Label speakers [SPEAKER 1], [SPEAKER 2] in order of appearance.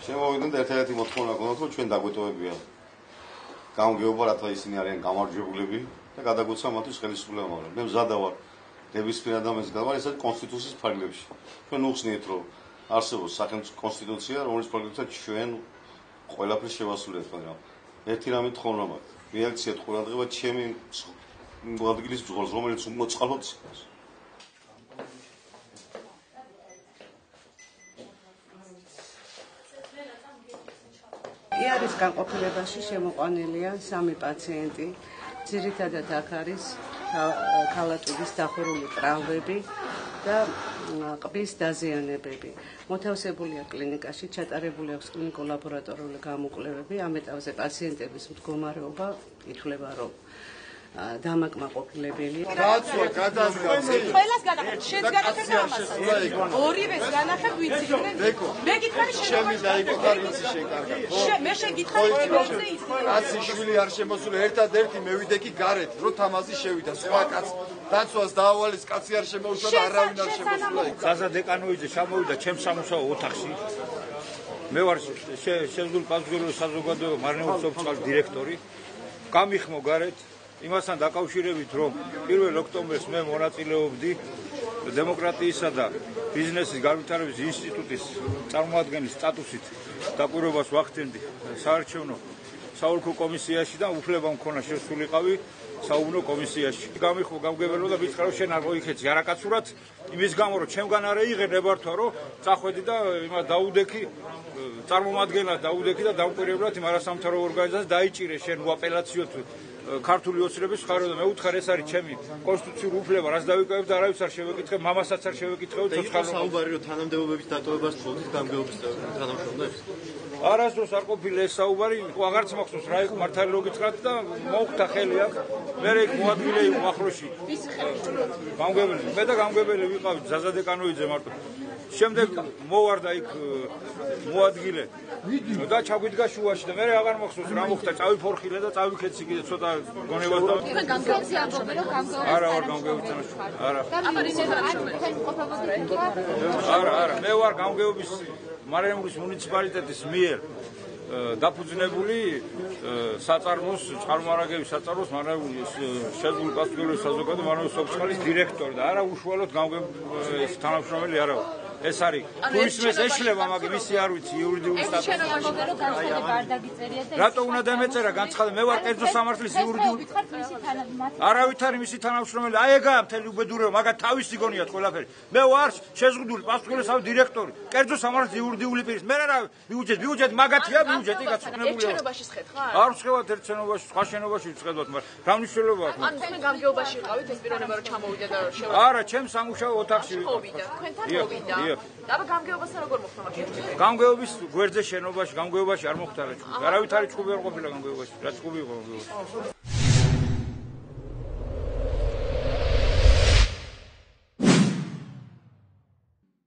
[SPEAKER 1] შემოვიდნენ და ერთ-ერთი მოთხოვნა გქონდათ, რომ ჩვენ დაგვეტოვებია გამგეობა, რათა ისინი არიან გამარჯვებულები და გადაგვეცა მათთვის ხელისუფლება, მაგრამ მე მზადა ვარ ნებისმიერ ადამიანს გავარ ესეთ კონსტიტუციის ფარგლებში. ჩვენ უხსნით, რომ არსებობს სახელმწიფო კონსტიტუცია, რომელიც ფარგლებთან ჩვენ ყველაფერს შევასრულებთ, მაგრამ ერთი რამე თხოვნა მაქვს. რეაქციად ყურადღება ჩემი ადგილის ბრძოლას, რომელიც მოწყალოთ სიტყვას.
[SPEAKER 2] იარის განყოფილებაში შემოყვანილია 3 პაციენტი. ძირითადად აქ არის ქალატურის დახურული ტრავმები და ყბის დაზიანებები. მოთავსებულია კლინიკაში, ჩატარებული აქვს კლინიკურ-ლაბორატორიული გამოკვლევები. ამ ეტაპზე პაციენტების მდგომარეობა ითვლება, რომ დამაკმაყოფილებელი.
[SPEAKER 3] რაცია გადასგავსი.
[SPEAKER 4] ყველას განახეთ, შენს განახეთ და ამასაც. ორივეს განახეთ ვიცი. მე გითხარი
[SPEAKER 3] ჩემი დაიკო ვიცი შეკარგა.
[SPEAKER 4] მე შეგითხარი პირველზე ის.
[SPEAKER 3] კაცი შვილი არ შემოსული, ერთადერთი მევიდე კი გარეთ, რომ თამაზი შევიდა. სხვა კაც დაცვას დაავალის კაცი არ შემოუშვა და არავინ არ შემოსულა.
[SPEAKER 5] ზაზა დეკანოიძე ჩამოვიდა ჩემს სამუშაო ოთახში. მე ვარ შეზღუდული პასუხისმგებლობის საზოგადოება მარნეულის ოფიციალური დირექტორი. გამიხმო გარეთ იმასთან დაკავშირებით, რომ 1 ოქტომბერს მე მონაწილეობდი დემოკრატიისა და ბიზნესის განვითარების ინსტიტუტის წარმოადგენლის სტატუსით დაკვირვებას ვახდენდი საარჩევნო საოლქო კომისიაში და უფლება მქონა შესულიყავი საუბნო კომისიაში. გამიხმო გამგებელო და მითხრა, რომ შენ არ მოიქეცი არაკაცურად, იმის გამო, რომ ჩემგან არ ეიღე ნებართვა, რომ წახვედი და იმას დაუდექი წარმომადგენლად დაუდექი და დამკვირვებლად იმ არასამთავრობო ორგანიზაციას დაიჭირე შენ უაპელაციოდ ქართული ოცნების ხარო და მე ვუთხარ ეს არის ჩემი კონსტიტუციური უფლება, რაც დავიკავებ და არავის არ შევეკითხე, მამასაც არ შევეკითხე ცოცხალობას.
[SPEAKER 6] საუბარი რომ თანამდებობების დატოვებას თხოვდით გამგეობის თანამშრომლებს?
[SPEAKER 5] არასდროს არ ყოფილა ეს საუბარი, აღარც მახსოვს რა იყო მართალი რო გითხრათ და მოუხდა ხელი აქ. მე იქ მოადგილე იყო ახლოში. გამგებელი, მე და გამგებელი ვიყავით ზაზა დეკანოიძე მარტო. შემდეგ მოვარდა იქ მოადგილე და ჩაგვიდგა შუაში და მე აღარ მახსოვს რა მოხდა, წავიფორხილე და წავიქეცი კიდე ცოტა გონებას და
[SPEAKER 4] თქვენ გამგეობზე ამბობენ რომ გამგეობზე
[SPEAKER 5] არა ვარ გამგეობზე არა
[SPEAKER 4] არა
[SPEAKER 5] არა მე ვარ გამგეობის მარნეულის მუნიციპალიტეტის მიერ დაფუძნებული საწარმოს წყალმარაგების საწარმოს მარნეულის შეზღუდული პასუხისმგებლობის საზოგადოების მარნეულის ოფიციალის დირექტორი და არა უშუალოდ გამგეობის თანამშრომელი არა ვარ. ეს არის თუ ისმეს ეშლება, მაგრამ ისი არ ვიცი იურიდიული სტატუსი. რატო უნდა დამეწერა განცხადება? მე ვარ კერძო სამართლის იურიდიული. არავით არის მისი თანამშრომელი. აი ეგაა მთელი უბედურება, მაგრამ თავისი გონიათ ყველაფერი. მე ვარ შეზღუდული პასუხისმგებლობის დირექტორი, კერძო სამართლის იურიდიული პირის. მე რა ბიუჯეტი მაგათია ბიუჯეტი გაცნობილია.
[SPEAKER 4] ერთ შენობაში სხედხარ?
[SPEAKER 5] არ ვსხედავთ ერთ შენობაში, სხვა შენობაში ვსხედავთ, მაგრამ რა მნიშვნელობა აქვს?
[SPEAKER 4] ანუ თქვენ გამგეობაში იყავით ეს პიროვნება რომ ჩამოვიდა და შევა.
[SPEAKER 5] არა, ჩემს სამუშაო ოთახში ვიყავ.
[SPEAKER 4] თქვენთან მოვიდა. და გამგეობასთან როგორ მოხდა მაგით?
[SPEAKER 5] გამგეობის გვერდზე შენობაში, გამგეობაში არ მოხდა რა. არავით არის ჭუბი არ ყოფილა გამგეობაში. რა ჭუბი იყო გამგეობაში?